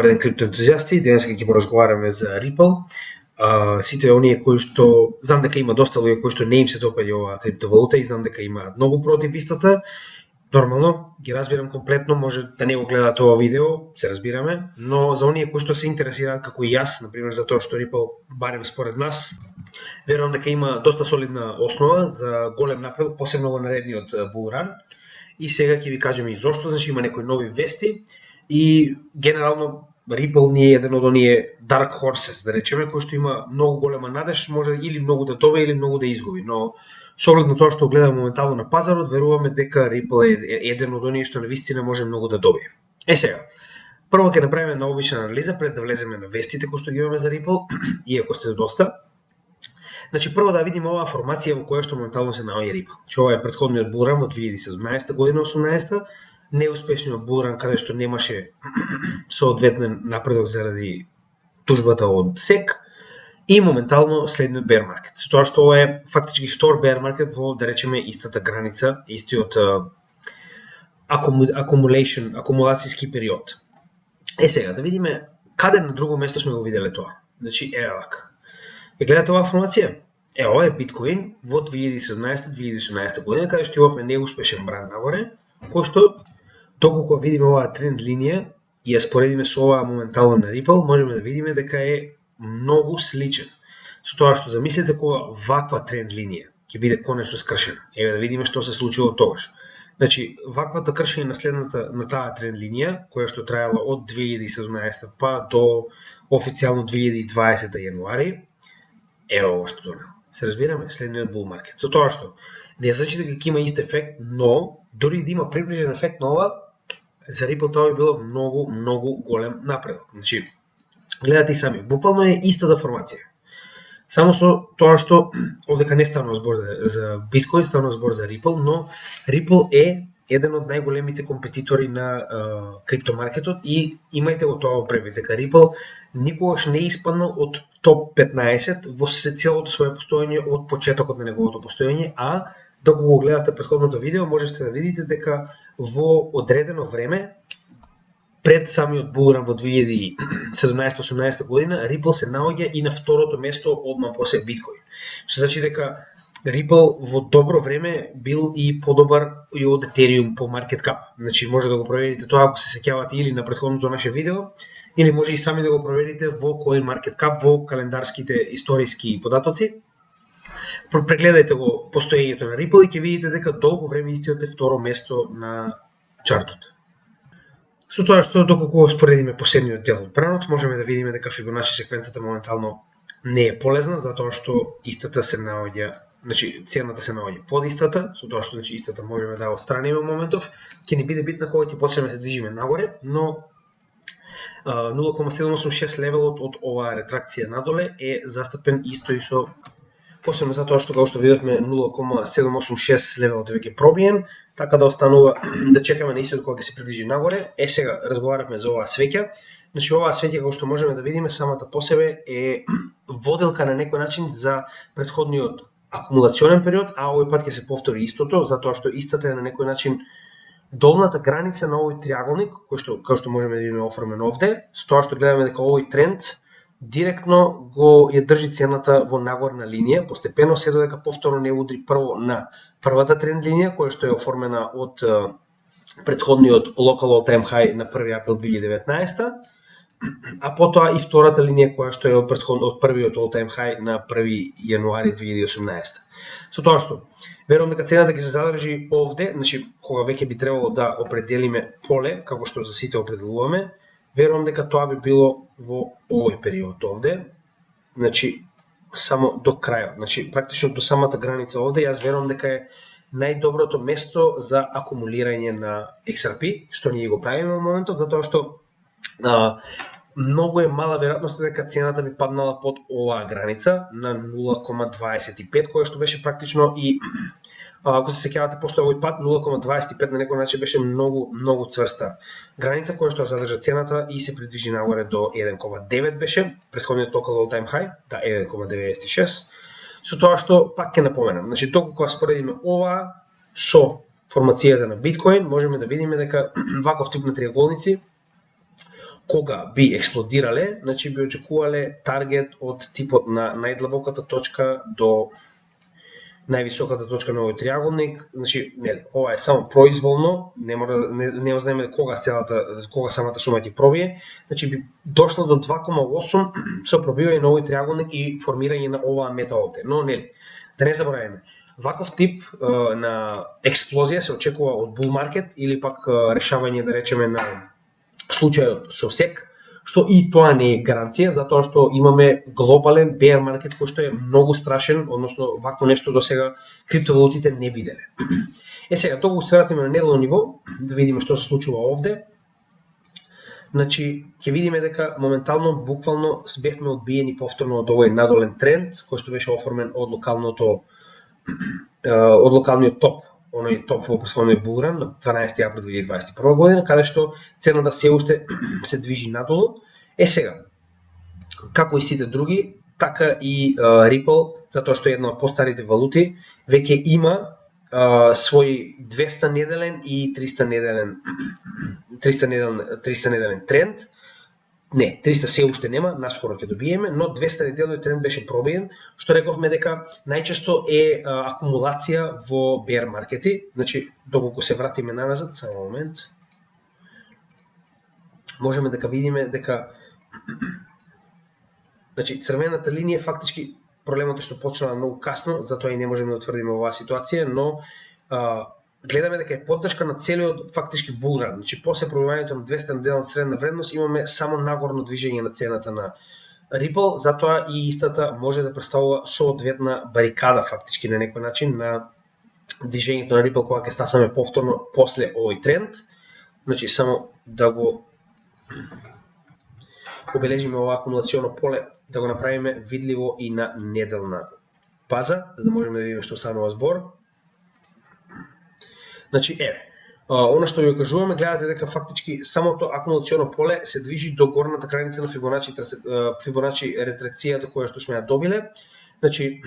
Добар ден, криптоентузијасти. Денес ќе поразговараме за Ripple. Сите оние кои што знам дека има доста луѓе кои што не им се допаѓа оваа криптовалута и знам дека има многу против истата. Нормално, ги разбирам комплетно, може да не го гледаат ова видео, се разбираме, но за оние кои што се интересираат како и јас, например за тоа што Ripple, барем според нас, верувам дека има доста солидна основа за голем напредок, посебно во наредниот булран. И сега ќе ви кажем и зошто, значи има некои нови вести и генерално Ripple не е еден од оние dark horses, да речеме, кој што има многу голема надеж, може или многу да добие или многу да изгуби, но со оглед на тоа што гледаме моментално на пазарот, веруваме дека Ripple е еден од оние што навистина може многу да добие. Сега, прво ќе направиме една обична анализа пред да влеземе на вестите кои што ги имаме за Ripple, иако сте доста. Значи прво да видиме оваа формација во која што моментално се наоѓа Ripple. Че ова е претходниот булран во 2017 година, 18-та, неуспешниот булран каде што немаше соодветен напредок заради тужбата од SEC и моментално следниот bear market. Со тоа што ова е фактички втор bear market во, да речеме, истата граница, истиот акумулацијски период. Сега да видиме каде на друго место сме го виделе тоа. Значи вака. Ја гледате оваа формација? Ова е биткоин во 2017-2018 година, каде што имавме неуспешен бран нагоре, кој што доколку видиме оваа тренд линија и ја споредиме со оваа моментално на Ripple, можеме да видиме дека е многу сличен. Со тоа што замислете кога ваква тренд линија ќе биде конечно скршена. Еве да видиме што се случило тогаш. Значи, ваквата кршење на таа тренд линија, која што траела од 2017 па до официјално 2020 јануари, ова што донел. Се разбираме, следниот bull market. Со тоа што не значи дека ќе има ист ефект, но дори да има приближен ефект на ова, за Ripple тоа би било многу голем напредок. Значи, гледате и сами, буквално е истата формација. Само со тоа што овдека не станува збор за биткоин, станува збор за Ripple, но Ripple е еден од најголемите компетитори на криптомаркетот и имајте го тоа во предвид дека Ripple никогаш не е испаднал од топ 15 во целото свое постоење од почетокот на неговото постоење, а докато го гледате претходното видео, можете да видите дека во одредено време, пред самиот булран во 2017-18 година, Ripple се наоѓа и на второто место одма после биткоин. Што значи дека Ripple во добро време бил и подобар и од Ethereum по market cap. Значи може да го проверите тоа ако се сеќавате или на претходното наше видео, или може и сами да го проверите во CoinMarketCap во календарските историски податоци. Прегледајте го постоењето на Ripple и ќе видите дека долго време истиот е второ место на чартот. Со тоа што доколку го споредиме последниот дел од бранот, можеме да видиме дека Fibonacci секвенцата моментално не е полезна, затоа што истата се наоѓа, значи цената се наоѓа под истата, со тоа што значи истата можеме да отстраниме во моментов, ќе ни биде битна кога ќе почнеме да се движиме нагоре, но 0,786 левелот од оваа ретракција надоле е застапен исто и со посебно затоа што како што видовме 0,786 левелот е веќе пробиен, така да останува да чекаме на истиот кога ќе се придвижи нагоре. Сега разговаравме за оваа свеќа. Значи оваа свеќа како што можеме да видиме самата по себе е воделка на некој начин за претходниот акумулационен период, а овој пат ќе се повтори истото, затоа што истата е на некој начин долната граница на овој триаголник, кој што можеме да видиме оформен овде, со тоа што гледаме дека овој тренд директно го ја држи цената во нагорна линија, постепено се додека повторно не удри прво на првата тренд линија, која што е оформена од претходниот local all-time high на 1 април 2019, а потоа и втората линија која што е од првиот all-time high на 1 јануари 2018. Со тоа што верувам дека цената ќе се задржи овде, значи кога веќе би требало да определиме поле, како што за сите определуваме, верувам дека тоа би било во овој период овде, значи само до крајот, значи практично до самата граница овде, јас верувам дека е најдоброто место за акумулирање на XRP, што ние го правиме во моментот, затоа што многу е мала веројатноста дека цената би паднала под оваа граница на 0,25, која што беше практично и ако се сеќавате после овој пат 0,25 на некој начин беше многу цврста граница која што задржа цената и се придвижи нагоре до 1,9 беше претходниот local all-time high, да 1,96. Со тоа што пак ќе напоменам, значи доколку споредиме ова со формацијата на биткоин, можеме да видиме дека ваков тип на триаголници кога би експлодирале, значи би очекувале таргет од типот на најдлабоката точка до највисоката точка на овој триаголник. Значи, нели, ова е само произволно, не знаеме кога самата сума ќе пробие. Значи би дошла до 2,8 со пробивање на овој триаголник и формирање на оваа мета овде. Но нели, да не забораваме, ваков тип на експлозија се очекува од bull market или пак решавање, да речеме, на случајот со SEC, што и тоа не е гаранција, затоа што имаме глобален bear market кој што е многу страшен, односно вакво нешто до сега криптовалутите не виделе. Сега, тоа се вратиме на неделно ниво, да видиме што се случува овде. Значи, ќе видиме дека моментално, буквално, бевме одбиени повторно од овој надолен тренд, кој што беше оформен од локалниот топ, оној топ во претходниот булран на 12 април 2021 година, каде што цената се уште се движи надолу. Сега, како и сите други, така и Ripple, затоа што е една од постарите валути, веќе има свој 200 неделен и 300 неделен тренд. Не, 300 се уште нема, наскоро ќе добиеме, но 200 неделниот тренд беше пробиен, што рековме дека најчесто е акумулација во bear маркети. Значи, доколку се вратиме наназад, само момент, можеме дека видиме дека значи, црвената линија фактички проблемот е што почнала многу касно, затоа и не можеме да утврдиме оваа ситуација, но гледаме дека е поддршка на целиот фактички булран. Значи, после пробивањето на 200 неделна средна вредност имаме само нагорно движење на цената на Ripple, затоа и истата може да представува соодветна барикада фактички на некој начин на движењето на Ripple кога ќе стасаме повторно после овој тренд. Значи, само да го обележиме ова акумулационо поле, да го направиме видливо и на неделна база, за да можеме да видиме што станува збор. Значи, она што ви кажуваме, гледате дека фактички самото акумулационо поле се движи до горната граница на Фибоначи ретракцијата која што сме ја добиле. Значи,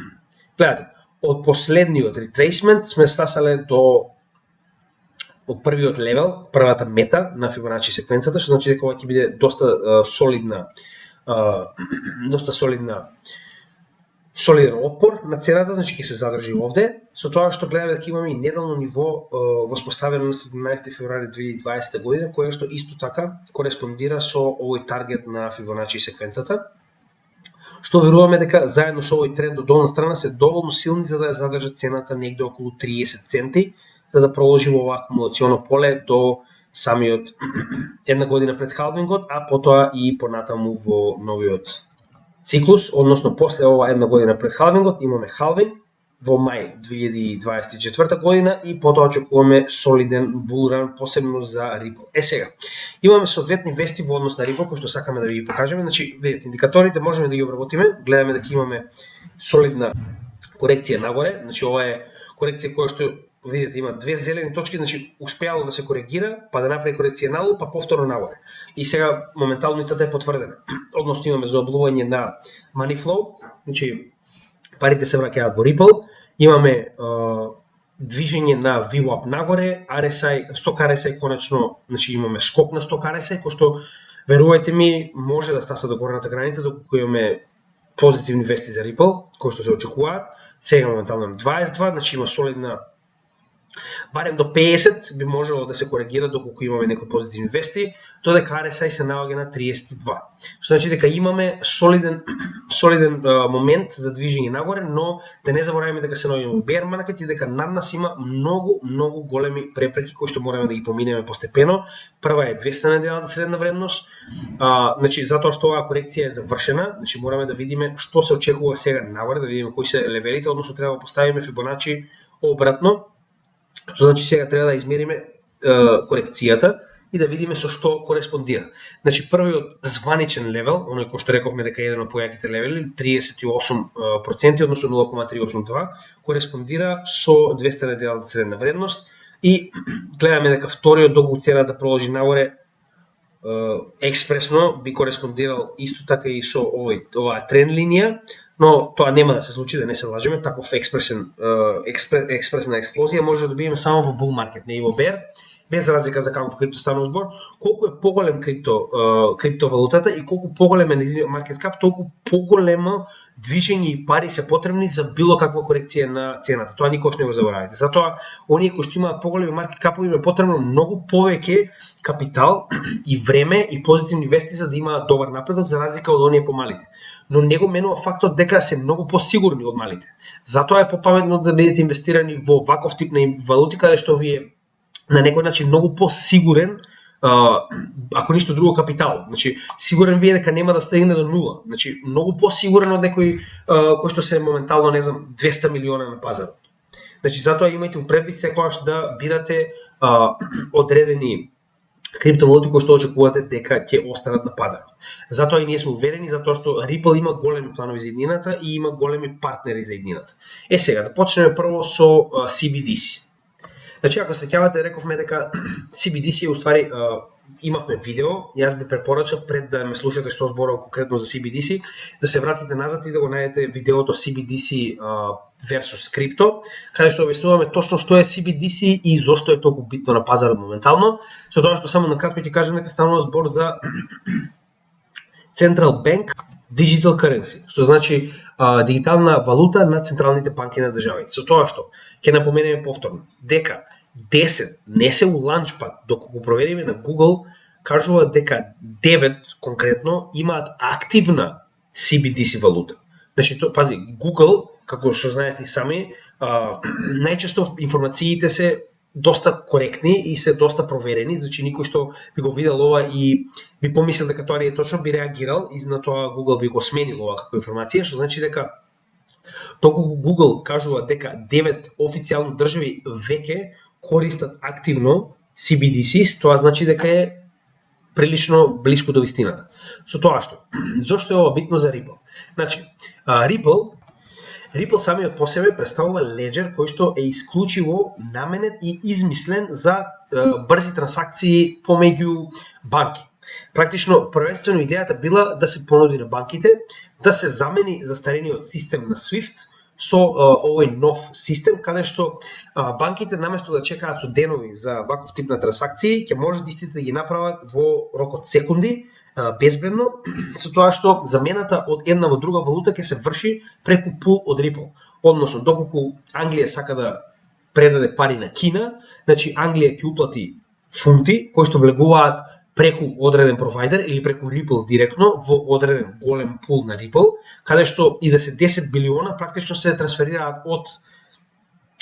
гледате, од последниот ретрейсмент сме стасале до од првиот левел, првата мета на Фибоначи секвенцата, што значи дека ова ќе биде доста солиден отпор на цената, значи ќе се задржи овде, со тоа што гледаме дека имаме и неделно ниво воспоставено на 17 февруари 2020 година, кое што исто така кореспондира со овој таргет на Фибоначи секвенцата, што веруваме дека заедно со овој тренд од долна страна се доволно силни за да ја задржат цената негде околу 30 центи, за да проложи во ова акумулационо поле до самиот една година пред халвингот, а потоа и понатаму во новиот циклус, односно после ова една година пред халвингот имаме халвинг во мај 2024 година и потоа очекуваме солиден булран посебно за Ripple. Сега, имаме соодветни вести во однос на Ripple кои што сакаме да ви ги покажеме. Значи, видите, индикаторите можеме да ги обработиме, гледаме дека имаме солидна корекција нагоре, значи ова е корекција која што видите има две зелени точки, значи успеало да се коригира, па да направи корекција надолу, па повторно нагоре. И сега моментално истата е потврдена. Односно имаме заоблување на money flow, значи парите се враќаат во Ripple, имаме движење на VWAP нагоре, RSI, сток RSI конечно, значи имаме скок на сток RSI, кој што верувајте ми може да стаса до горната граница доколку имаме позитивни вести за Ripple, кои што се очекуваат. Сега моментално 22, значи има солидна барем до 50 би можело да се коригира доколку имаме некои позитивни вести, додека RSI се наоѓа на 32. Што значи дека имаме солиден момент за движење нагоре, но да не забораваме дека се наоѓаме во bear market и дека над нас има многу големи препреки кои што мораме да ги поминеме постепено. Прва е 200 неделната средна вредност, значи затоа што оваа корекција е завршена, значи мораме да видиме што се очекува сега нагоре, да видиме кои се левелите, односно треба да поставиме Фибоначи обратно. Што значи сега треба да измериме корекцијата и да видиме со што кореспондира. Значи првиот званичен левел, оној кој што рековме дека е еден од појаките левели, 38%, односно 0,382, кореспондира со 200 неделната средна вредност и гледаме дека вториот доколку цената да проложи нагоре експресно би кореспондирал исто така и со оваа тренд линија, но тоа нема да се случи, да не се лажеме, таков експресна експлозија може да добиеме само во bull market, не и во bear. без разлика за каков крипто станува збор, колку е поголем криптовалутата и колку поголем е нејзиниот маркет кап, толку поголемо движење и пари се потребни за било каква корекција на цената. Тоа никош не го заборавате. Затоа оние кои што имаат поголеми маркет капови им е потребно многу повеќе капитал и време и позитивни вести за да имаат добар напредок за разлика од оние помалите. Но не го менува фактот дека се многу посигурни од малите. Затоа е попаметно да бидете инвестирани во ваков тип на валути каде што ви е на некој начин многу посигурен, ако ништо друго капитал. Значи сигурен ви е дека нема да стигне до нула. Значи многу посигурен од некој кој што се моментално, не знам, 200 милиона на пазарот. Значи затоа имајте предвид секогаш да бирате одредени криптовалути кои што очекувате дека ќе останат на пазарот. Затоа и ние сме уверени, затоа што Ripple има големи планови за иднината и има големи партнери за иднината. Сега да почнеме прво со CBDC. Значи, ако се сеќавате, рековме дека CBDC уствари имавме видео, јас би препорачал пред да ме слушате што зборам конкретно за CBDC, да се вратите назад и да го најдете видеото CBDC versus крипто, каде што објаснуваме точно што е CBDC и зошто е толку битно на пазарот моментално, со тоа што само накратко ќе кажам дека станува збор за Central Bank Digital Currency, што значи дигитална валута на централните банки на државите. Со тоа што ќе напоменеме повторно дека 10 не се у ланчпад, доколку провериме на Google, кажува дека 9 конкретно имаат активна CBDC валута. Значи, пази, Google, како што знаете и сами, најчесто информациите се доста коректни и се доста проверени, значи никој што би го видел ова и би помислил дека тоа не е точно, би реагирал и на тоа Google би го сменил ова како информација, што значи дека доколку Google кажува дека 9 официјални држави веќе користат активно CBDCs, тоа значи дека е прилично блиску до вистината. Со тоа што, зошто е ова битно за Ripple? Значи, Ripple самиот по себе представува леџер кој што е исклучиво наменет и измислен за брзи трансакции помеѓу банки. Практично, првенствено идејата била да се понуди на банките да се замени застарениот систем на SWIFT со овој нов систем, каде што банките наместо да чекаат со денови за ваков тип на трансакции, ќе можат истите да ги направат во рок од секунди, безбедно, со тоа што замената од една во друга валута ќе се врши преку пул од Ripple. Односно, доколку Англија сака да предаде пари на Кина, значи Англија ќе уплати фунти кои што влегуваат преку одреден провайдер или преку Ripple директно во одреден голем пул на Ripple, каде што и да се 10 билиона практично се трансферираат од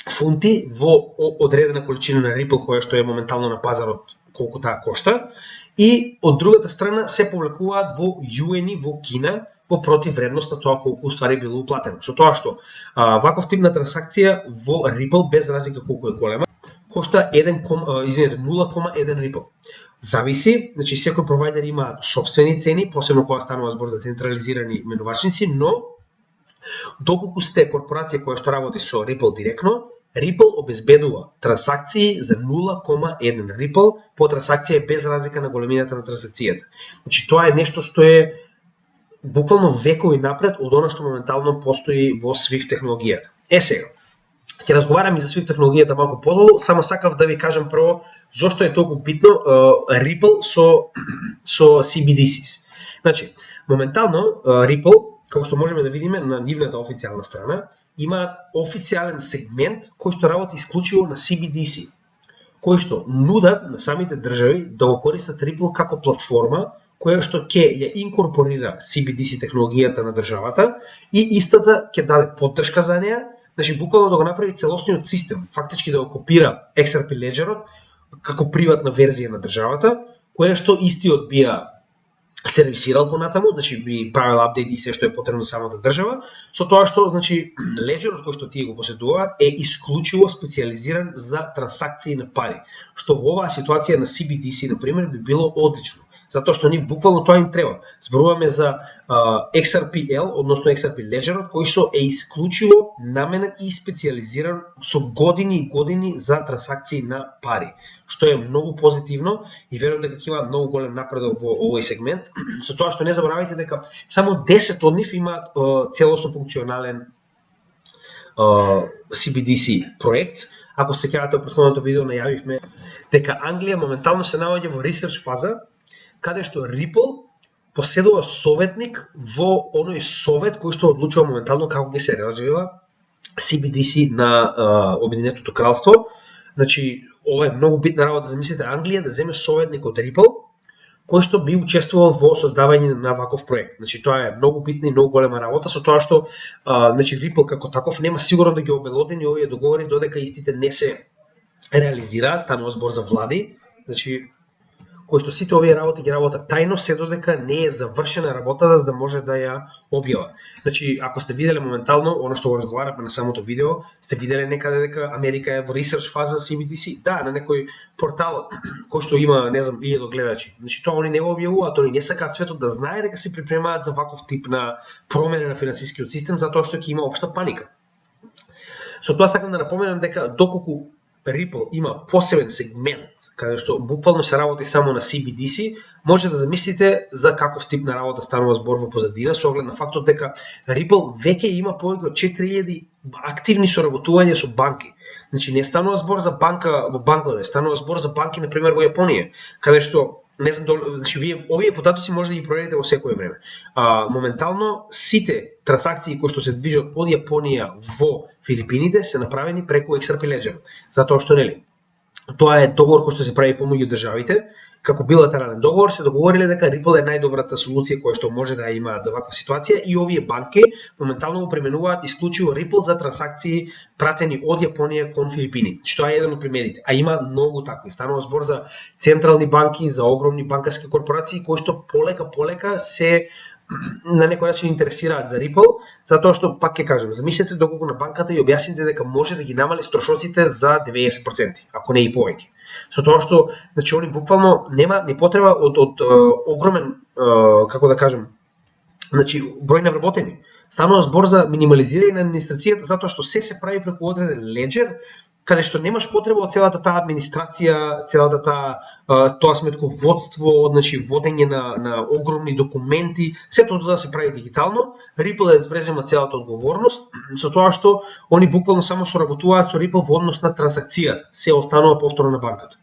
фунти во одредена количина на Ripple која што е моментално на пазарот колку таа кошта, и од другата страна се повлекуваат во юени во Кина во противвредност на тоа колку уствари било уплатено. Со тоа што ваков тип на трансакција во Ripple без разлика колку е голема кошта 0,1 Ripple. Зависи, значи секој провайдер има сопствени цени, посебно кога станува збор за централизирани менувачници, но доколку сте корпорација која што работи со Ripple директно, Ripple обезбедува трансакции за 0,1 Ripple по трансакција без разлика на големината на трансакцијата. Значи тоа е нешто што е буквално векови напред од она што моментално постои во SWIFT технологијата. Сега, ќе разговарам и за SWIFT технологијата малку подолу, само сакав да ви кажам прво зошто е толку битно Ripple со CBDCs. Значи, моментално Ripple, како што можеме да видиме на нивната официјална страна, има официјален сегмент кој што работи исклучиво на CBDC, кој што нудат на самите држави да го користат Ripple како платформа која што ќе ја инкорпорира CBDC технологијата на државата и истата ќе даде поддршка за неа, значи буквално да го направи целосниот систем, фактички да го копира XRP леџерот како приватна верзија на државата, која што истиот бија сервисирал понатаму, значи би правил апдейт и се што е потребно самата држава, со тоа што значи леџерот кој што тие го поседуваат е исклучиво специјализиран за трансакции на пари, што во оваа ситуација на CBDC на пример би било одлично. Затоа што нив буквално тоа им треба. Зборуваме за XRPL, односно XRP леџерот, кој што е исклучиво наменет и специјализиран со години и години за трансакции на пари, што е многу позитивно и верувам дека ќе има многу голем напредок во овој сегмент, со тоа што не заборавајте дека само 10 од нив имаат целосно функционален CBDC проект, ако се сеќавате од претходното видео најавивме дека Англија моментално се наоѓа во ресерч фаза, каде што Ripple поседува советник во оној совет кој што одлучува моментално како ќе се развива CBDC на Обединетото кралство. Значи, ова е многу битна работа, замислите Англија да земе советник од Ripple, кој што би учествувал во создавање на ваков проект. Значи, тоа е многу битна и многу голема работа, со тоа што значи, Ripple како таков нема сигурно да ги обелодени овие договори додека истите не се реализираат, станува збор за влади, значи, кој што сите овие работи ги работат тајно, се додека не е завршена работата за да може да ја објава. Значи, ако сте виделе моментално, оно што го разговараме на самото видео, сте виделе некаде дека Америка е во ресерч фаза за CBDC. Да, на некој портал кој што има, не знам, 1000 гледачи. Значи, тоа они не го објавуваат, они не сакаат светот да знае дека се припремаат за ваков тип на промена на финансискиот систем, затоа што ќе има општа паника. Со тоа сакам да напоменам дека доколку Ripple има посебен сегмент каде што буквално се работи само на CBDC, може да замислите за каков тип на работа станува збор во позадина, со оглед на фактот дека Ripple веќе има повеќе од 4000 активни соработувања со банки. Значи не станува збор за банка во Бангладеш, станува збор за банки на пример во Јапонија, каде што не знам, значи овие податоци може да ги проверите во секое време. Моментално сите трансакции кои што се движат од Јапонија во Филипините се направени преку XRP Ledger, затоа што нели тоа е договор кој што се прави помеѓу државите, како билатерален договор се договориле дека Ripple е најдобрата солуција која што може да ја имаат за ваква ситуација и овие банки моментално го применуваат исклучиво Ripple за трансакции пратени од Јапонија кон Филипини. Што е еден од примерите, а има многу такви. Станува збор за централни банки, за огромни банкарски корпорации кои што полека се на некој начин интересираат за Ripple, затоа што, пак ќе кажем, замислете доколку на банката и објасните дека може да ги намали трошоците за 90%, ако не и повеќе. Со тоа што, значи, они буквално нема ни потреба од огромен, како да кажем, значи, број на вработени. Станува збор за минимализирање на администрацијата, затоа што се прави преку одреден леџер, каде што немаш потреба од целата таа администрација, целата тоа сметководство, значи водење на огромни документи, сето тоа да се прави дигитално. Ripple да презема целата одговорност, со тоа што они буквално само соработуваат со Ripple во однос на трансакцијата, се останува повторно на банката.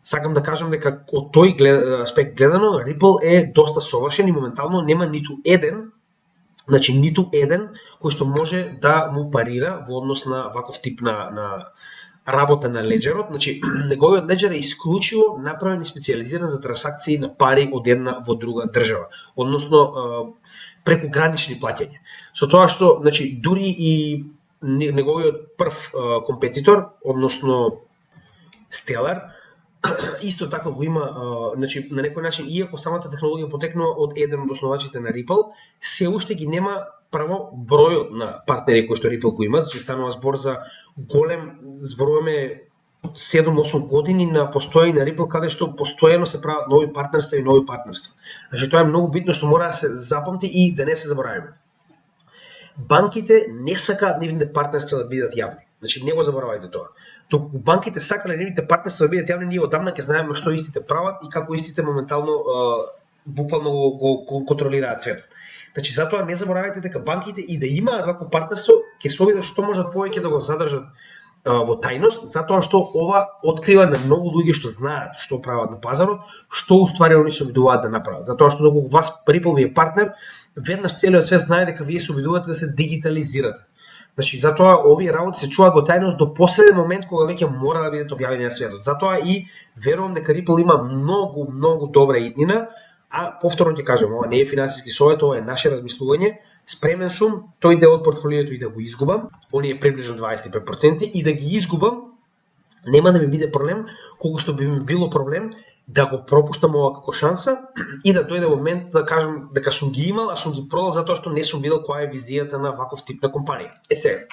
Сакам да кажам дека од тој аспект гледано, Ripple е доста совршен и моментално нема ниту еден кој што може да му парира во однос на ваков тип на работа на леџерот. Значи, неговиот леџер е исклучиво направен и специализиран за трансакции на пари од една во друга држава, односно преку гранични плаќања. Со тоа што, значи, дури и неговиот прв компетитор, односно Stellar, исто така го има, значи на некој начин, иако самата технологија потекнува од еден од основачите на Ripple, се уште ги нема право бројот на партнери кои што Ripple го има, значи станува збор за голем, зборуваме 7-8 години на постоење на Ripple, каде што постојано се прават нови партнерства. Значи тоа е многу битно што мора да се запамти и да не се заборавиме. Банките не сакаат нивните партнерства да бидат јавни. Значи не го заборавајте тоа. Доколку банките сакале нивните партнерства да бидат јавни, ние одамна ќе знаеме што истите прават и како истите моментално буквално го контролираат светот. Значи затоа не заборавајте дека банките и да имаат вакво партнерство ќе се обидат што можат повеќе да го задржат во тајност, затоа што ова открива на многу луѓе што знаат што прават на пазарот, што уствари они се обидуваат да направат. Затоа што доколку вас Ripple ви е партнер, веднаш целиот свет знае дека вие се обидувате да се дигитализирате. Значи затоа овие работи се чуваат во тајност до последен момент кога веќе мора да бидат објавени на светот. Затоа и верувам дека Ripple има многу добра иднина, а повторно ќе кажам, ова не е финансиски совет, ова е наше размислување. Спремен сум тој дел од портфолиото и да го изгубам, оние приближно 25%, и да ги изгубам нема да ми биде проблем, колку што би ми било проблем да го пропуштам ова како шанса и да дојде момент да кажам дека сум ги имал, а сум ги продал затоа што не сум видел која е визијата на ваков тип на компанија. Сега,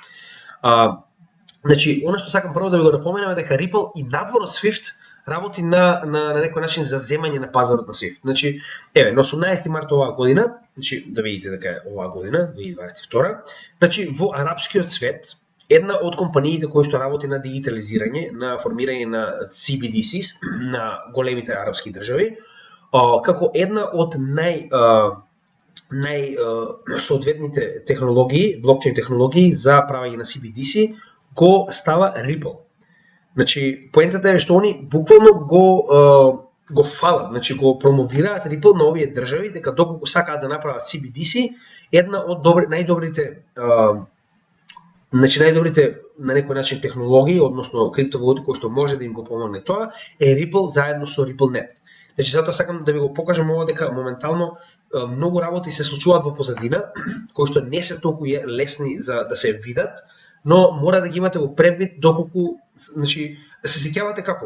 значи, она што сакам прво да ви го напоменам е дека Ripple и надвор од Swift работи на некој начин за земање на пазарот на Swift. Значи, на 18 март оваа година, значи да видите дека е оваа година, 2022, значи во арапскиот свет една од компаниите кои што работи на дигитализирање, на формирање на CBDCs на големите арапски држави, како една од соодветните технологии, блокчейн технологии за правење на CBDC, го става Ripple. Значи, поентата е што они буквално го фалат, значи го промовираат Ripple на овие држави, дека доколку сакаат да направат CBDC, една од најдобрите на некој начин технологии, односно криптовалути кои што може да им го помогне тоа, е Ripple заедно со RippleNet. Значи, затоа сакам да ви го покажам ова дека моментално многу работи се случуваат во позадина, кои што не се толку лесни за да се видат, но мора да ги имате во предвид доколку, значи, се сеќавате како,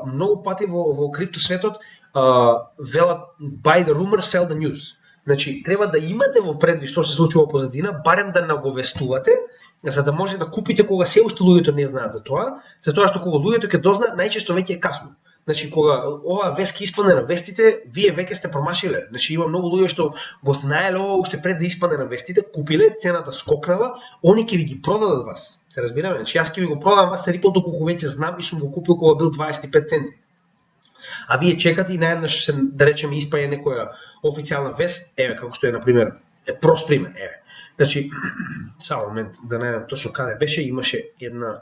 многу пати во крипто светот велат buy the rumor, sell the news. Значи, треба да имате во предвид што се случува позадина, барем да наговестувате, за да може да купите кога се уште луѓето не знаат за тоа, затоа што кога луѓето ќе дознаат, најчесто веќе е касно. Значи, кога оваа вест ќе испадне на вестите, вие веќе сте промашиле. Значи, има многу луѓе што го знаеле ова уште пред да испадне на вестите, купиле, цената скокнала, они ќе ви ги продадат вас. Се разбираме? Значи, јас ќе ви го продам вас Ripple доколку веќе знам и сум го купил кога бил 25 центи. А вие чекате и наеднаш се, да речеме, испаја некоја официјална вест, еве како што е на пример, прост пример, еве. Значи, само момент да најдам точно каде беше, имаше една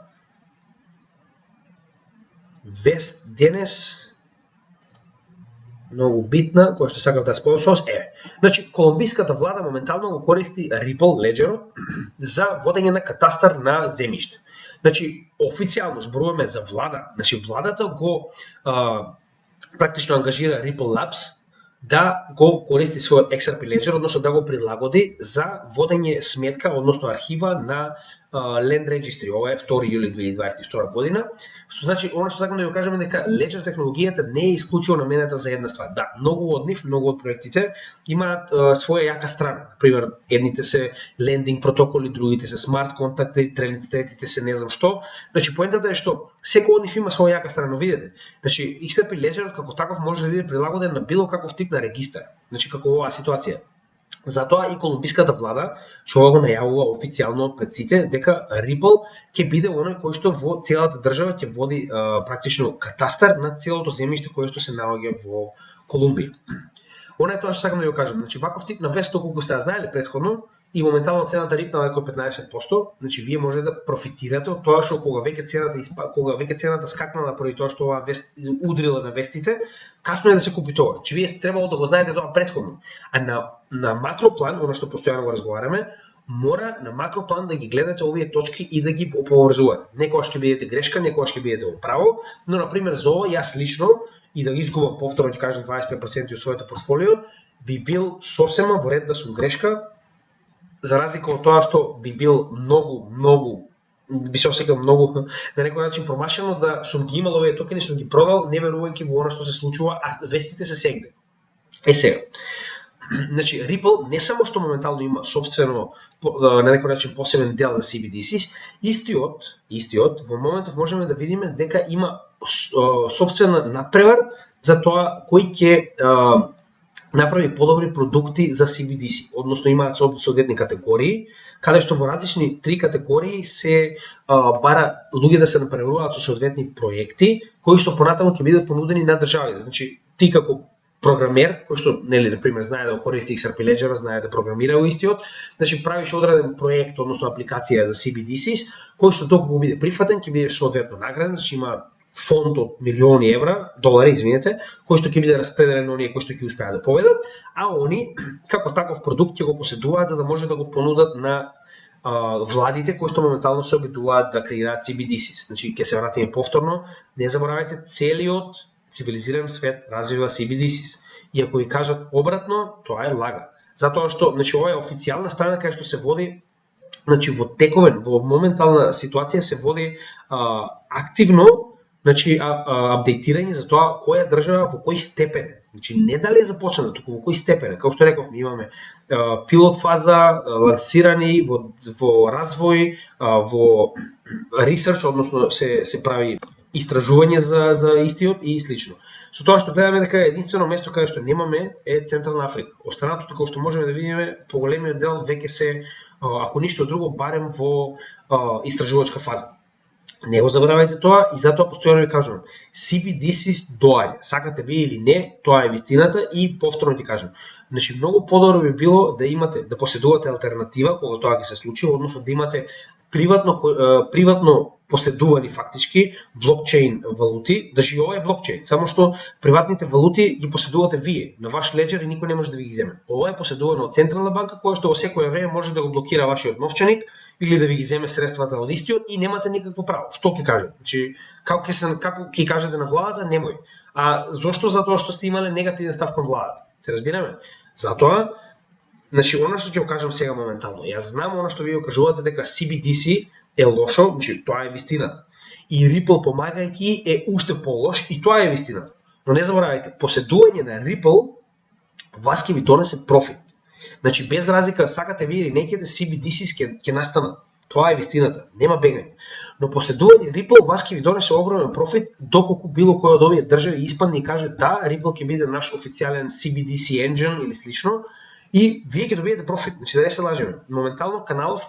вест денес многу битна, која што сакав да споделам со вас, значи колумбиската влада моментално го користи Ripple Ledger за водење на катастар на земјиште. Значи официјално зборуваме за влада, значи владата го практично ангажира Ripple Labs да го користи својот XRP Ledger, односно да го прилагоди за водење сметка, односно архива на Land Registry. Ова е 2 јули 2022 година, што значи, оно што сакам да ви кажеме дека Ledger технологијата не е исклучиво наменета за една ствар. Да, многу од нив, многу од проектите имаат своја јака страна. Например, едните се лендинг протоколи, другите се смарт контакти, третите се не знам што. Значи, поентата е што секој од нив има своја јака страна, но видете. Значи, XRP Ledger како таков може да биде прилагоден на било каков тип на регистар. Значи, како оваа ситуација. Затоа и колумбиската влада што го најавува официјално пред сите дека Ripple ќе биде оној кој што во целата држава ќе води практично катастар на целото земјиште кое што се наоѓа во Колумбија. Она е тоа што сакам да ја кажам. Значи ваков тип на вест колку сте знаеле претходно и моментално цената рипнала како 15%, значи вие може да профитирате од тоа што кога веќе цената скакнала поради тоа што оваа вест удрила на вестите, касно е да се купи тоа. Значи вие требало да го знаете тоа претходно. А на макроплан, оно што постојано го разговараме, мора на макроплан да ги гледате овие точки и да ги поврзувате. Некогаш ќе бидете грешка, некогаш ќе бидете во право, но на пример за ова јас лично и да ги изгубам повторно ќе кажам 25% од своето портфолио, би бил сосема во ред да сум грешка, за разлика од тоа што би бил би се осекал многу на некој начин промашено да сум ги имал овие токени, сум ги продал, не верувајќи во она што се случува, а вестите се сегде. Сега. Значи, Ripple не само што моментално има собствено на некој начин посебен дел за CBDCs, истиот во моментов можеме да видиме дека има собствена надпревар за тоа кој ќе направи подобри продукти за CBDC, односно имаат соодветни категории, каде што во различни три категории се бара луѓе да се напреваруваат со соодветни проекти кои што понатаму ќе бидат понудени на државите. Значи, ти како програмер, кој што, нели, на пример, знае да го користи XRP Ledger, знае да програмира во истиот, значи правиш одреден проект, односно апликација за CBDCs, кој што доколку биде прифатен, ќе биде соодветно награден, значи има фонд од милиони долари, извинете, кој што ќе биде распределен на оние кои што ќе успеат да победат, а они како таков продукт ќе го поседуваат за да може да го понудат на владите кои што моментално се обидуваат да креираат CBDCs. Значи ќе се вратиме повторно, не заборавајте, целиот цивилизиран свет развива CBDCs. И ако ви кажат обратно, тоа е лага. Затоа што, значи, ова е официјална страна кај што се води, значи во тековен, во моментална ситуација се води активно, значи апдейтирање за тоа која држава во кој степен. Значи не дали е започната, туку во кој степен. Како што реков, имаме пилот фаза, лансирани во развој, во ресерч, односно се прави истражување за истиот и слично. Со тоа што гледаме дека единствено место каде што немаме е Централна Африка. Останатото како што можеме да видиме, поголемиот дел веќе се, ако ништо друго, барем во истражувачка фаза. Не го заборавајте тоа и затоа постојано ви кажувам, CBDCs доаѓа. Сакате ви или не, тоа е вистината и повторно ти кажам. Значи многу подобро би било да имате, да поседувате алтернатива кога тоа ќе се случи, односно да имате приватно поседувани фактички блокчейн валути, значи ова е блокчейн, само што приватните валути ги поседувате вие на ваш леџер и никој не може да ви ги земе. Ова е поседувано од централна банка која што во секое време може да го блокира вашиот новчаник или да ви ги земе средствата од истиот и немате никакво право. Што ќе кажете? Значи како ќе кажете на владата немој. А зошто? Затоа што сте имале негативен став кон владата. Се разбираме? Затоа значи, она што ќе го кажам сега моментално, јас знам она што вие го кажувате дека CBDC е лошо, значи тоа е вистината. И Ripple помагајќи е уште полош и тоа е вистината. Но не заборавајте, поседување на Ripple вас ќе ви донесе профит. Значи без разлика сакате вие или неките CBDC ќе настанат. Тоа е вистината, нема бегање. Но поседување Ripple вас ќе ви донесе огромен профит доколку било кој од овие држави испадне и каже да, Ripple ќе биде наш официјален CBDC engine или слично. И вие ќе добиете профит, значи да не се лажеме. Моментално каналов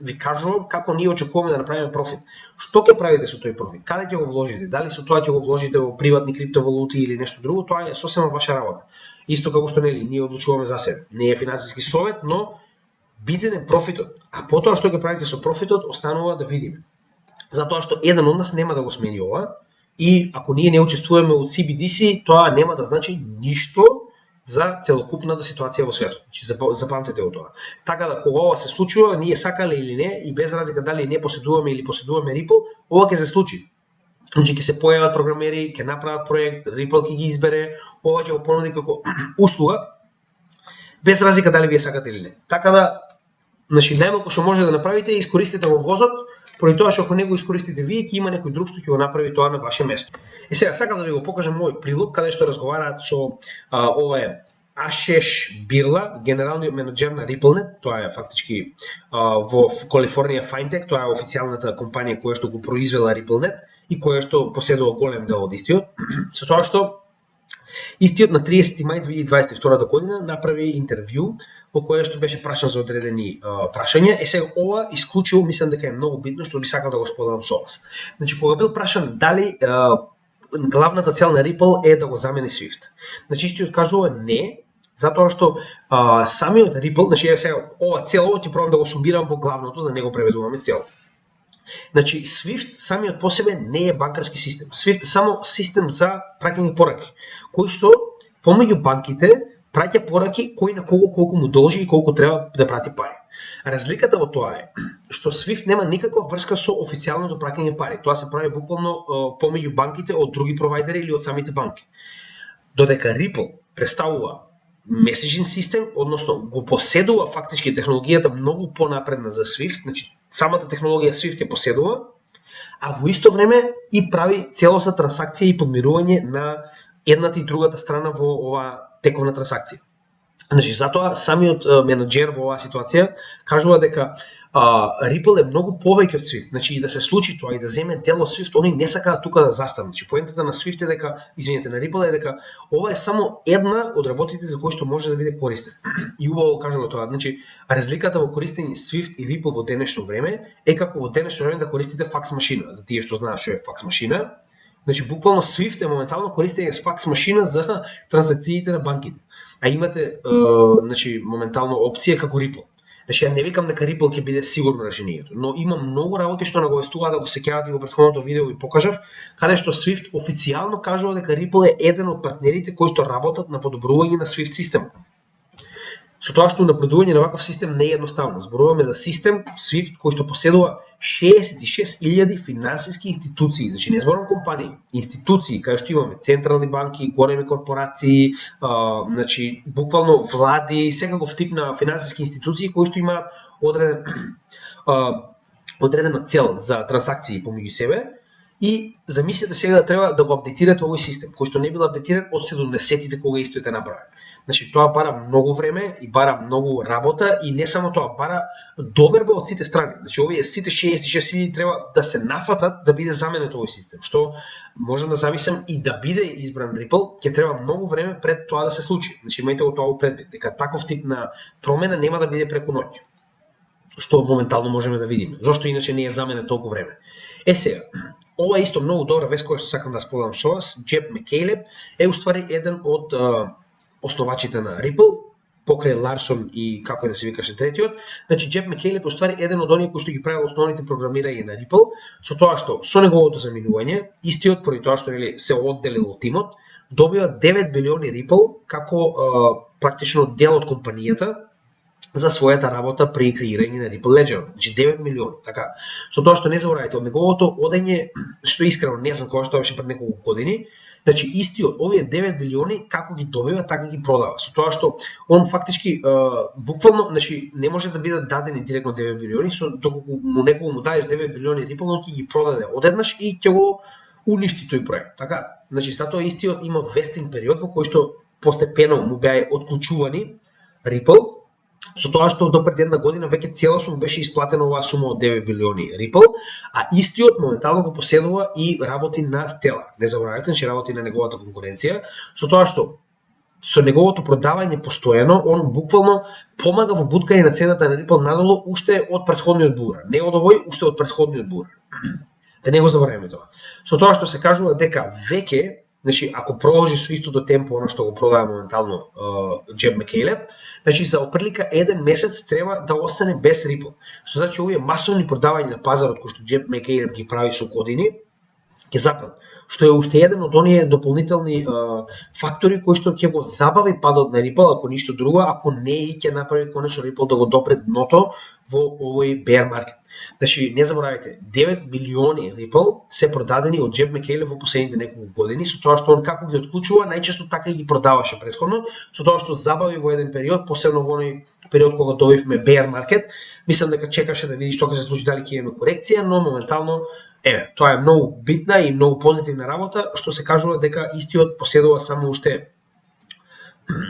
ви кажувам како ние очекуваме да направиме профит. Што ќе правите со тој профит? Каде ќе го вложите? Дали со тоа ќе го вложите во приватни криптовалути или нешто друго, тоа е сосема ваша работа. Исто како што нели ние одлучуваме за себе. Не е финансиски совет, но битен е профитот. А потоа што ќе правите со профитот останува да видиме. Затоа што еден од нас нема да го смени ова и ако ние не учествуваме од CBDC, тоа нема да значи ништо за целокупната ситуација во светот. Значи запамтете го тоа. Така да кога ова се случува, ние сакале или не и без разлика дали не поседуваме или поседуваме Ripple, ова ќе се случи. Значи ќе се појават програмери, ќе направат проект, Ripple ќе ги избере, ова ќе го понуди како услуга без разлика дали вие сакате или не. Така да значи најмалку што може да направите е искористите го возот, поради тоа што ако не го искористите вие, ќе има некој друг што ќе го направи тоа на ваше место. И сега сакам да ви го покажам мој прилог каде што разговараат со ова е Ашеш Бирла, генералниот менаџер на RippleNet, тоа е фактички во Калифорнија Fintech, тоа е официјалната компанија која што го произвела RippleNet и која што поседува голем дел од истиот, со тоа што истиот на 30 мај 2022 година направи интервју во кое што беше прашан за одредени прашања. Сега ова исклучиво мислам дека е многу битно што би сакал да го споделам со вас. Значи кога бил прашан дали главната цел на Ripple е да го замени Swift. Значи истиот кажува не, затоа што самиот Ripple, значи сега ова цело ќе пробам да го сумирам во главното, да не го преведуваме цело. Значи Swift самиот по себе не е банкарски систем. Swift е само систем за праќање пораки, кој што помеѓу банките праќа пораки кој на кого колку му должи и колку треба да прати пари. Разликата во тоа е што Swift нема никаква врска со официјалното праќање пари. Тоа се прави буквално помеѓу банките од други провайдери или од самите банки. Додека Ripple представува меседжинг систем, односно го поседува фактички технологијата многу понапредна за Swift, значи самата технологија Swift ја поседува, а во исто време и прави целосна трансакција и подмирување на едната и другата страна во оваа тековна трансакција. Значи затоа самиот менаџер во оваа ситуација кажува дека Ripple е многу повеќе од Swift. Значи и да се случи тоа и да земе дел од Swift, они не сакаат тука да застанат. Значи поентата на Swift е дека, извинете, на Ripple е дека ова е само една од работите за кои што може да биде користен. И убаво кажува тоа. Значи разликата во користење Swift и Ripple во денешно време е како во денешно време да користите факс машина. За тие што знаат што е факс машина, значи буквално Swift е моментално користење с факс машина за транзакциите на банките. А имате значи моментално опција како Ripple. Значи ја не викам дека Ripple ќе биде сигурно решението, но има многу работи што наговестуваат, да го сеќавате и во претходното видео ви покажав, каде што Swift официјално кажува дека Ripple е еден од партнерите кои што работат на подобрување на Swift системот. Со тоа што напредување на ваков систем не е едноставно. Зборуваме за систем Swift кој што поседува 66.000 финансиски институции, значи не зборувам компании, институции кај што имаме централни банки, големи корпорации, значи буквално влади, секаков тип на финансиски институции кои што имаат одредена цел за трансакции помеѓу себе. И замислете сега треба да го апдейтирате овој систем, кој што не бил апдейтиран од 70-тите кога истоите направи. Значи тоа бара многу време и бара многу работа и не само тоа, бара доверба од сите страни. Значи овие сите 66.000 треба да се нафатат да биде заменет овој систем, што можам да замислам и да биде избран Ripple, ќе треба многу време пред тоа да се случи. Значи имајте го тоа предвид, дека таков тип на промена нема да биде преку ноќ, што моментално можеме да видиме. Зошто иначе не е заменет толку време. Сега, ова е исто многу добра вест која што сакам да споделам со вас. Джеб Макейлеб е уствари еден од основачите на Ripple покрај Ларсон и како да се викаше третиот, значи Джеф Мекелеп уствари еден од оние кои што ги правил основните програмирања на Ripple, со тоа што со неговото заминување, истиот поради тоа што нели се одделил од тимот, добива 9 билиони Ripple како практично дел од компанијата за својата работа при креирање на Ripple Ledger, значи 9 милиони, така. Со тоа што не заборавајте, од неговото одење, што искрено не знам кога што беше пред неколку години, значи истиот овие 9 билиони како ги добива, така ги продава. Со тоа што он фактички буквално, значи не може да бидат дадени директно 9 билиони, со доколку му некому му дадеш 9 билиони Ripple, он ќе ги продаде одеднаш и ќе го уништи тој проект. Така, значи затоа истиот има вестинг период во кој што постепено му беа отклучувани Ripple, со тоа што до пред една година веќе целосно беше исплатена оваа сума од 9 билиони Ripple, а истиот моментално го поседува и работи на Stellar. Не заборавајте, че работи на неговата конкуренција, со тоа што со неговото продавање постојано, он буквално помага во буткање на цената на Ripple надолу уште од претходниот бур. Не од овој, уште од претходниот бур. Да не го забораваме тоа. Со тоа што се кажува дека веќе, значи ако продолжи со истото темпо оно што го продава моментално Джеф Мекелеп, значи за опрлика еден месец треба да остане без Ripple. Што значи овие масовни продавања на пазарот кои што Джеф Мекелеп ги прави со години ќе запад, што е уште еден од оние дополнителни фактори кои што ќе го забави падот на Ripple, ако ништо друго, ако не и ќе направи конечно Ripple да го допре дното во овој bear market. Значи, не заборавајте, 9 милиони Ripple се продадени од Джеф Мекелеп во последните неколку години, со тоа што он како ги отклучува, најчесто така и ги продаваше претходно, со тоа што забави во еден период, посебно во оној период кога добивме bear market, мислам дека чекаше да види што ќе се случи, дали ќе имаме корекција, но моментално тоа е многу битна и многу позитивна работа, што се кажува дека истиот поседува само уште,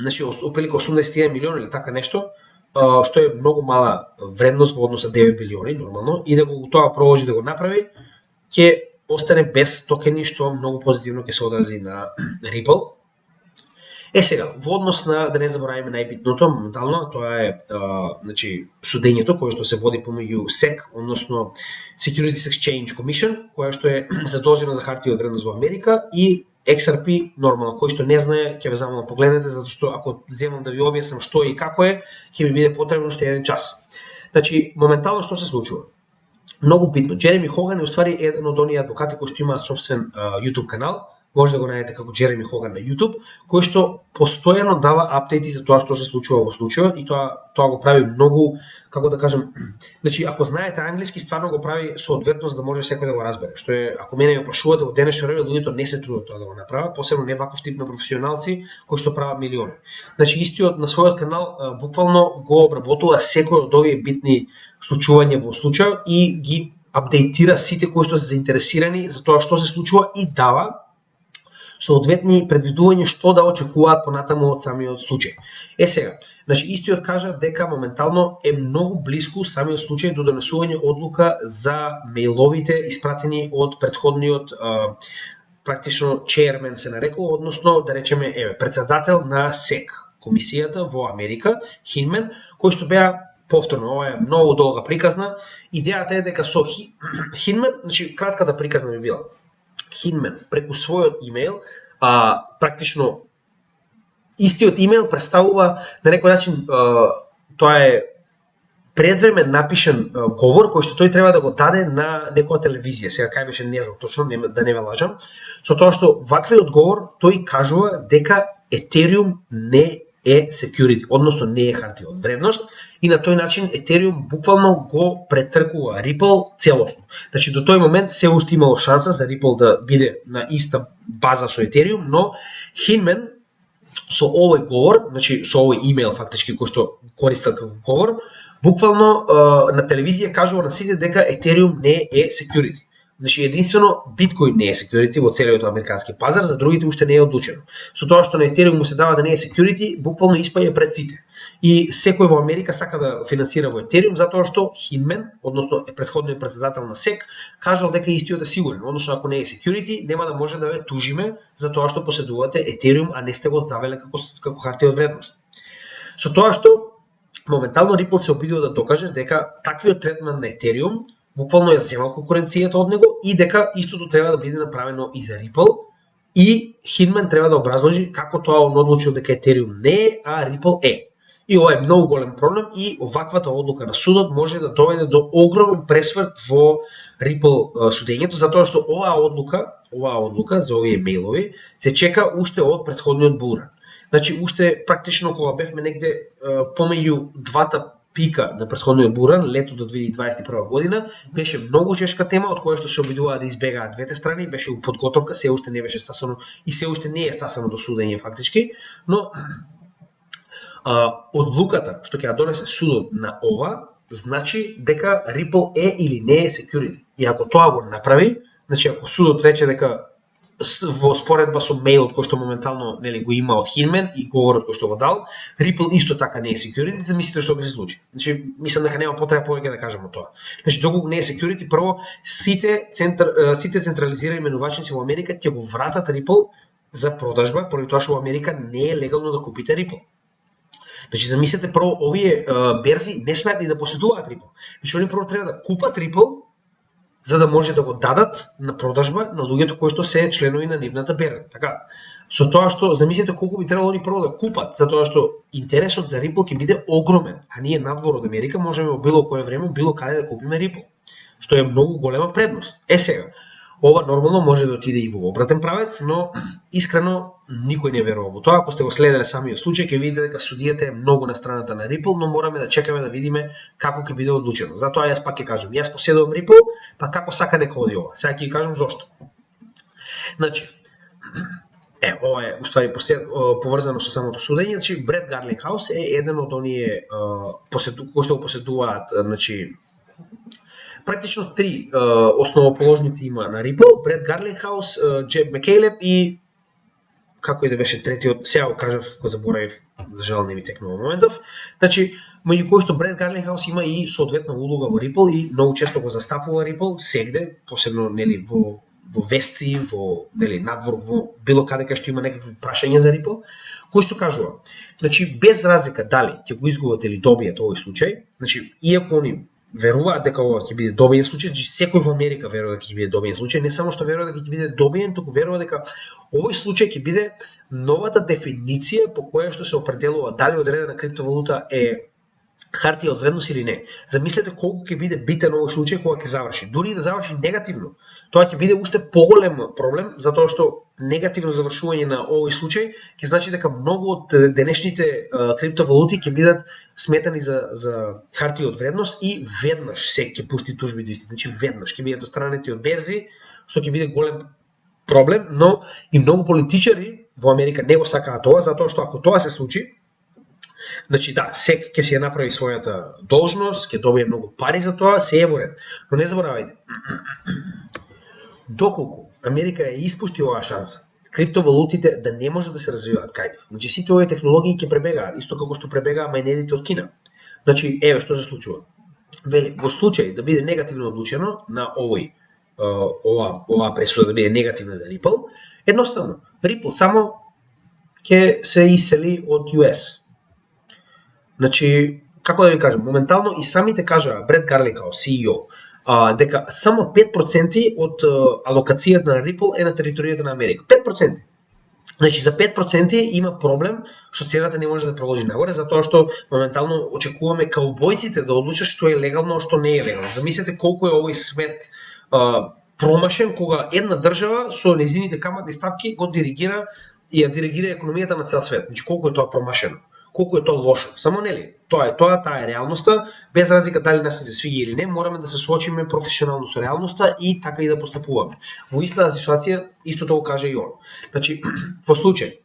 значи, оприлика 81 милиони или така нешто, што е многу мала вредност во однос на 9 билиони нормално, и дека тоа продолжи да го направи, ќе остане без токени, што многу позитивно ќе се одрази на Ripple. Сега, во однос на, да не забораваме најбитното, моментално, тоа е значи, судењето кое што се води помеѓу SEC, односно Securities Exchange Commission, која што е задолжена за хартија од вредност во Америка, и XRP нормално, кој што не знае, ќе ве замолам да погледнете, затоа што ако земам да ви објаснам што и како е, ќе ми биде потребно уште еден час. Значи, моментално што се случува? Многу битно. Джереми Хоган е уствари еден од оние адвокати кои што имаат собствен YouTube канал, може да го најдете како Джереми Хоган на YouTube, кој што постојано дава апдејти за тоа што се случува во случајот, и тоа го прави многу, како да кажем, значи ако знаете англиски, стварно го прави соодветно за да може секој да го разбере. Што е, ако мене ме прашувате, во денешно време луѓето не се трудат тоа да го направат, посебно не ваков тип на професионалци кои што прават милиони. Значи истиот на својот канал буквално го обработува секој од овие битни случувања во случајот и ги апдейтира сите кои што се заинтересирани за тоа што се случува и дава соодветни предвидувања што да очекуваат понатаму од самиот случај. Сега, значи истиот кажа дека моментално е многу блиску самиот случај до донесување одлука за мејловите испратени од претходниот практично chairman се нарекува, односно да речеме председател на SEC, комисијата во Америка, Хинмен, кој што беа повторно, ова е многу долга приказна. Идејата е дека со Хинмен, значи кратката приказна би била, Хинмен преку својот имејл, практично истиот имејл представува на некој начин, тоа е предвремен напишан говор кој што тој треба да го даде на некоја телевизија. Сега кај беше не знам точно, да не ве лажам, со тоа што ваквиот говор тој кажува дека Ethereum не е security, односно не е хартија од вредност, и на тој начин Ethereum буквално го претркува Ripple целосно. Значи до тој момент се уште имало шанса за Ripple да биде на иста база со Ethereum, но Хинмен со овој говор, значи со овој имејл фактички кој што користел како говор, буквално на телевизија кажува на сите дека Ethereum не е security. Значи единствено Bitcoin не е security во целиот американски пазар, за другите уште не е одлучено. Со тоа што на Ethereum му се дава да не е security, буквално испаѓа пред сите. И секој во Америка сака да финансира во Ethereum затоа што Хинмен, односно предходниот председател на SEC, кажал дека истиот е сигурен, односно ако не е security, нема да може да ве тужиме за тоа што поседувате Ethereum, а не сте го завеле како хартија од вредност. Со тоа што моментално Ripple се обидува да докаже дека таквиот третман на Ethereum буквално ја земал конкуренцијата од него и дека истото треба да биде направено и за Ripple, и Хинмен треба да образложи како тоа он одлучил дека Ethereum не е, а Ripple е. И ова е многу голем проблем и оваквата одлука на судот може да доведе до огромен пресврт во Ripple судењето, затоа што оваа одлука за овие мејлови се чека уште од претходниот булран. Значи, уште практично кога бевме негде помеѓу двата пика на претходниот булран, лето до 2021 година, беше многу чешка тема, од која што се обидуваа да избегаат двете страни, беше у подготовка, се уште не беше стасано и се уште не е стасано до судење фактички, но одлуката што ќе ја донесе судот на ова, значи дека Ripple е или не е security. И ако тоа го направи, значи ако судот рече дека во споредба со мејлот кој што моментално го има од Hinman и говорот кој што го дал, Ripple исто така не е security, замислите што ќе се случи. Значи, мислам дека нема потреба повеќе да кажеме тоа. Значи, доколку не е security, прво сите централизирани менувачници во Америка ќе го вратат Ripple за продажба, поради тоа што во Америка не е легално да купите Ripple. Значи, замислете прво овие берзи не смеат и да поседуваат Ripple. Значи, они прво треба да купат Ripple за да може да го дадат на продажба на луѓето кои што се членови на нивната берза. Така, со тоа што замислете колку би требало они прво да купат, затоа што интересот за Ripple ќе биде огромен, а ние надвор од Америка можеме во било кое време, било каде да купиме Ripple, што е многу голема предност. Сега, ова нормално може да отиде и во обратен правец, но искрено никој не верува во тоа. Ако сте го следеле самиот случај, ќе видите дека судијата е многу на страната на Ripple, но мораме да чекаме да видиме како ќе биде одлучено. Затоа јас пак ќе кажам, јас поседувам Ripple, па како сака нека оди ова. Сега ќе кажам зошто. Значи, ова е уствари поврзано со самото судење. Значи, Бред Гарлингхаус е еден од оние кои што го поседуваат, значи практично три основоположници има на Ripple: Бред Гарлингхаус, Джеб Мекейлеб и како и да беше третиот, сега го кажав, го заборавив, за жал не ми текнува моментов. Значи, меѓу кои што Бред Гарлингхаус има и соодветна улога во Ripple и многу често го застапува Ripple сегде, посебно во вести, во надвор, во било каде кај што има некакви прашања за Ripple, кој што кажува, значи без разлика дали ќе го изгубат или добијат овој случај, значи иако они веруваат дека ова ќе биде добиен случај, значи секој во Америка верува дека ќе биде добиен случај, не само што верува дека ќе биде добиен, туку верува дека овој случај ќе биде новата дефиниција по која што се определува дали одредена криптовалута е хартија од вредност или не. Замислете колку ќе биде битен овој случај кога ќе заврши. Дури и да заврши негативно, тоа ќе биде уште поголем проблем, затоа што негативно завршување на овој случај ќе значи дека многу од денешните криптовалути ќе бидат сметани за хартија од вредност и веднаш се ќе пушти тужби до исти. Значи веднаш ќе бидат отстранети од берзи, што ќе биде голем проблем, но и многу политичари во Америка не го сакаат тоа, затоа што ако тоа се случи, значи да, СЕК ќе си ја направи својата должност, ќе добие многу пари за тоа, се е во ред. Но не заборавајте, доколку Америка ја испушти оваа шанса, криптовалутите да не може да се развиваат кај нив. Значи сите овие технологии ќе пребегаат, исто како што пребегаа мајнерите од Кина. Значи, еве што се случува. Вели, во случај да биде негативно одлучено на оваа пресуда да биде негативна за Ripple, едноставно, Ripple само ќе се исели од US. Значи, како да ви кажам, моментално и самите кажаа Бред Гарлингхаус, CEO, дека само 5% од алокацијата на Ripple е на територијата на Америка. 5%. Значи, за 5% има проблем што цената не може да продолжи нагоре, затоа што моментално очекуваме каубојците да одлучат што е легално, што не е легално. Замислете колку е овој свет промашен кога една држава со нејзините каматни стапки го диригира и ја диригира економијата на цел свет. Значи, колку е тоа промашено, колку е тоа лошо. Само нели, таа е реалноста, без разлика дали нас се свиѓа или не, мораме да се соочиме професионално со реалноста и така и да постапуваме. Во истата ситуација истото го каже и он. Значи, во случај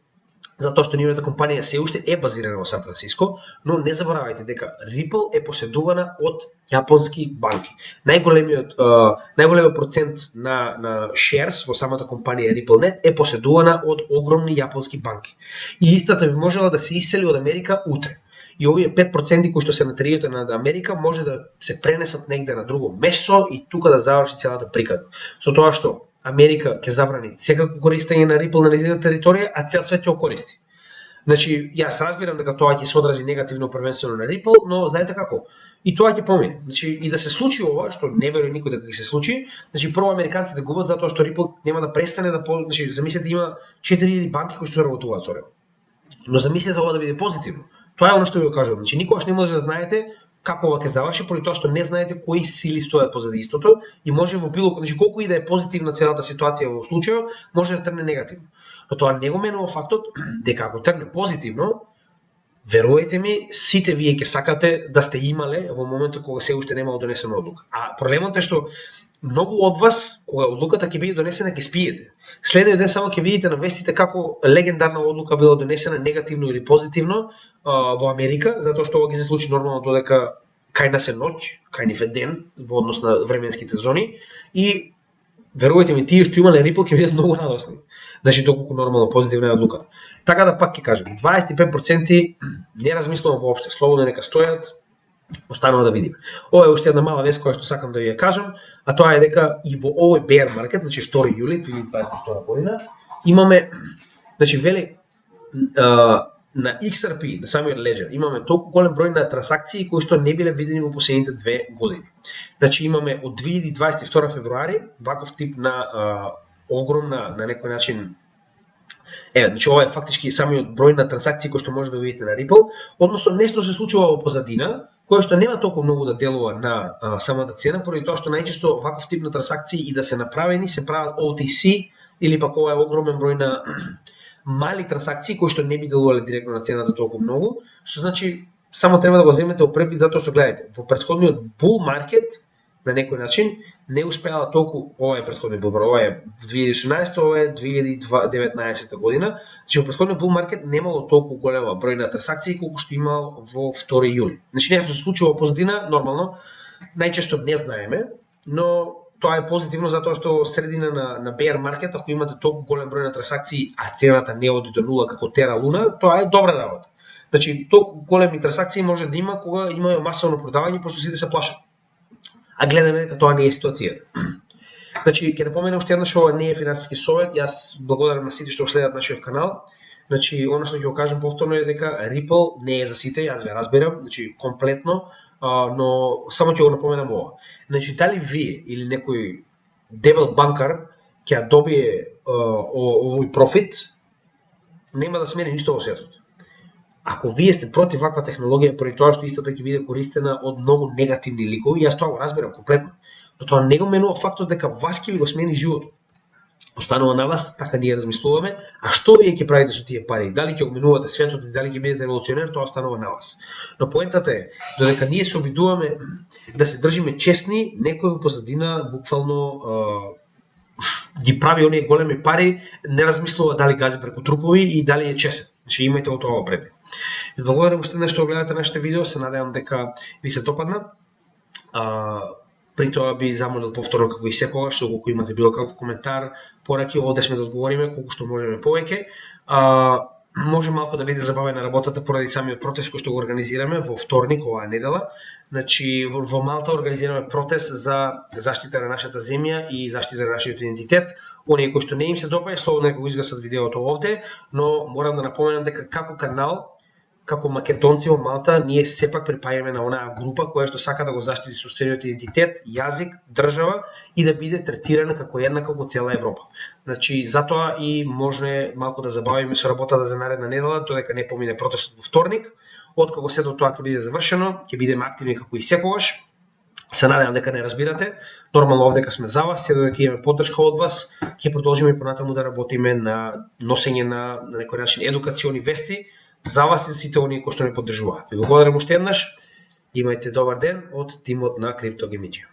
затоа што нивната компанија се уште е базирана во Сан Франциско, но не заборавајте дека Ripple е поседувана од јапонски банки. Најголемиот процент на shares во самата компанија RippleNet е поседувана од огромни јапонски банки. И истата би можела да се исели од Америка утре. И овие 5% кои што се на територијата на Америка може да се пренесат негде на друго место и тука да заврши целата приказна. Со тоа што Америка ќе забрани секако користење на Ripple на нејзината територија, а цел свет ќе го користи. Значи, јас разбирам дека тоа ќе се одрази негативно првенствено на Ripple, но знаете како? И тоа ќе помине. Значи, и да се случи ова, што не верува никој дека ќе се случи, значи прво американците губат затоа што Ripple нема да престане да значи замислете има 4000 банки кои што работуваат со Ripple. Но замислете ова да биде позитивно. Тоа е оно што ви го кажувам. Значи никогаш не може да знаете како ова ќе заврши, поради тоа што не знаете кои сили стојат позади истото и може во било, значи колку и да е позитивна целата ситуација во случајот, може да тргне негативно. Но тоа не го менува фактот дека ако тргне позитивно, верувајте ми, сите вие ќе сакате да сте имале во моментот кога се уште немало донесена одлука. А проблемот е што многу од вас, кога одлуката ќе биде донесена, ќе спиете. Следниот ден само ќе видите на вестите како легендарна одлука била донесена негативно или позитивно во Америка, затоа што ова ги се случи нормално додека кај нас е ноќ, кај нив е ден во однос на временските зони и верувајте ми, тие што имале Ripple ќе бидат многу радосни. Значи доколку нормално позитивна е одлуката. Така да пак ќе кажам, 25% не размислувам воопште, слободно нека стојат, останува да видиме. Ова е уште една мала вест која што сакам да ви ја кажам, а тоа е дека и во овој bear market, значи 2 јули 2022 година, имаме, значи вели на XRP, на самиот Ledger, имаме толку голем број на трансакции кои што не биле видени во последните 2 години. Значи имаме од 2022 февруари ваков тип на огромна на некој начин значи ова е фактички самиот број на трансакции кои што може да видите на Ripple, односно нешто се случува во позадина, кое што нема толку многу да делува на самата цена, поради тоа што најчесто ваков тип на трансакции и да се направени се прават OTC или пак ова е огромен број на мали трансакции кои што не би делувале директно на цената толку многу, што значи само треба да го земете во предвид затоа што гледате, во претходниот bull market на некој начин не успеала толку, ова е претходниот bull market, ова е 2018, ова е 2019 година, значи во претходниот bull market немало толку голема број на трансакции колку што имал во 2 јули. Значи нешто се случува во позадина, нормално, најчесто не знаеме, но тоа е позитивно затоа што средина на bear market, ако имате толку голем број на трансакции, а цената не оди до нула како Terra Luna, тоа е добра работа. Значи толку големи трансакции може да има кога има масовно продавање, пошто сите се плашат. А гледаме дека тоа не е ситуацијата. Значи ќе напоменам уште еднаш, ова не е финансиски совет, јас благодарам на сите што следат нашиот канал. Значи она што ќе го кажам повторно е дека Ripple не е за сите, јас ве разбирам, значи комплетно, но само ќе го напоменам ова. Значи дали вие или некој дебел банкар ќе добие овој профит, нема да смени ништо во светот. Ако вие сте против ваква технологија, поради тоа што истото ќе биде користена од многу негативни ликови, јас тоа го разбирам комплетно. Но тоа не го менува фактот дека вас ќе ви го смени животот. Останува на вас, така ние размислуваме, а што вие ќе правите со тие пари? Дали ќе го менувате светот и дали ќе бидете револуционер, тоа останува на вас. Но поентата е, додека ние се обидуваме да се држиме честни, некој во позадина буквално ги прави оние големи пари, не размислува дали гази преку трупови и дали е чесен. Значи имајте од тоа предвид. Благодарам уште еднаш што гледате нашите видео, се надевам дека ви се допадна. При тоа би замолил повторно како и секогаш, доколку имате било каков коментар, пораки, овде сме да одговориме колку што можеме повеќе. Може малку да биде забавена работата поради самиот протест кој што го организираме во вторник, оваа недела. Значи во Малта организираме протест за заштита на нашата земја и заштита на нашиот идентитет. Оние кои што не им се допаѓа, слободно нека го изгасат видеото овде, но морам да напоменам дека како канал, како македонци во Малта, ние сепак припаѓаме на онаа група која што сака да го заштити сопствениот идентитет, јазик, држава и да биде третирана како еднаква во цела Европа. Значи, затоа и може малку да забавиме со работата за наредна недела, додека не помине протестот во вторник. Откако сето тоа ќе биде завршено, ќе бидеме активни како и секогаш. Се надевам дека не разбирате. Нормално овдека сме за вас, се додека имаме поддршка од вас, ќе продолжиме и понатаму да работиме на носење на некој начин едукациони вести за вас и за сите оние кои што не поддржуваат. Ви благодарам уште еднаш. Имајте добар ден од тимот на Криптогемиџија.